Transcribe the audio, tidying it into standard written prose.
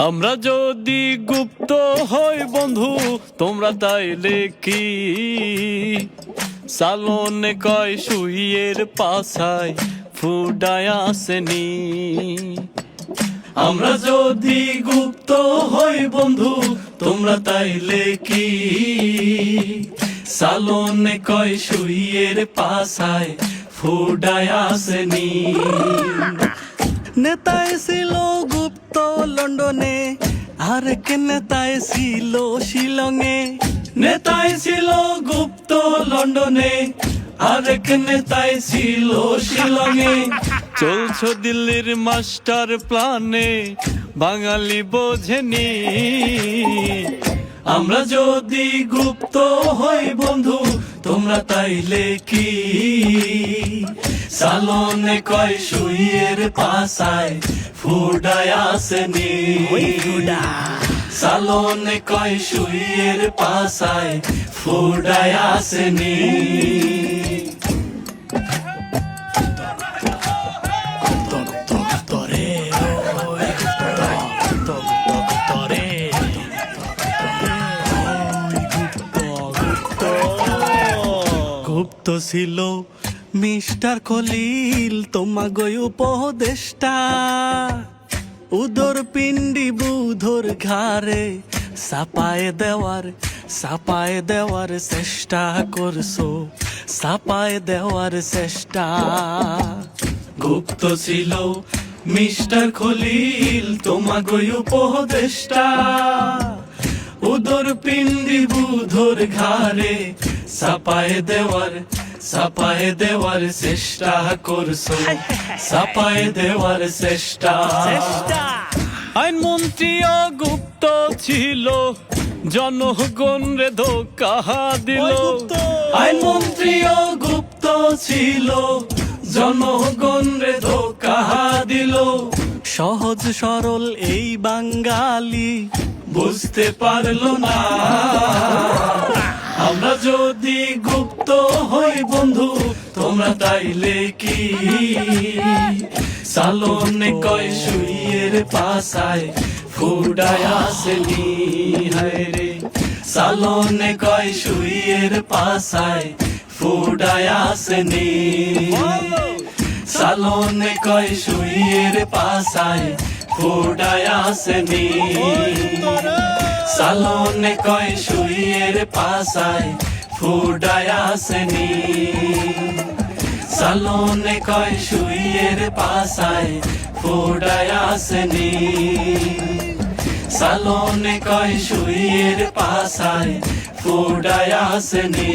আমরা যদি গুপ্ত হই বন্ধু তোমরা তাইলে কি সালনে কয় শুইয়ের পাছায় ফুডায় আসেনি। আমরা যদি গুপ্ত হই বন্ধু তোমরা তাইলে কি সালনে কয় শুইয়ের পাছায় ফুডায় আসেনি। নেতায় ছিল গুপ্ত লন্ডনে, আরেক নেতায় ছিল শিলংয়ে। নেতায় ছিল গুপ্ত লন্ডনে, আরেক নেতায় ছিল শিলংয়ে। চলছো দিল্লির মাস্টার প্ল্যানে, বাঙালি বোঝেনি। আমরা যদি গুপ্ত হই বন্ধু তোমরা তাইলে কি সালনে কয় শুইয়ের পাছায় ফুডায় আসেনি। সালনে কয় শুইয়ের পাছায় ফুডায় আসেনি। গুপ্ত ছিল মিস্টার খলিল তোমাগো উপদেষ্টা, উদর পিণ্ডি বুধর ঘাড়ে সাপায় দেওয়ার চেষ্টা করছো, সাপায় দেওয়ার চেষ্টা। গুপ্ত ছিল মিস্টার খলিল তোমাগো উপদেষ্টা, উদর পিণ্ডি বুধর ঘাড়ে সাপায় দেওয়ার চেষ্টা করছো, সাপায় দেওয়ার চেষ্টা। আইনমন্ত্রীও গুপ্ত ছিল, জনগণ রে ধোঁকা দিল। আইনমন্ত্রীও গুপ্ত ছিল, জনগণ রে ধোঁকা দিল। সহজ সরল এই বাঙালি বুঝতে পারলো না। আমরা যদি গুপ্ত হই বন্ধু তোমরা তাইলে কি সালনে কয় শুইয়ের পাছায় ফুডায় আসেনি। হায় রে সালনে কয় শুইয়ের পাছায় ফুডায় আসেনি। সালনে কয় শুইয়ের পাছায় ফুডায় আসেনি। সালনে কয় শুইয়ের পাছায় ফুডায় আসেনি। সালনে কয় শুইয়ের পাছায় ফুডায় আসেনি। সালনে কয় শুইয়ের পাছায় ফুডায় আসেনি।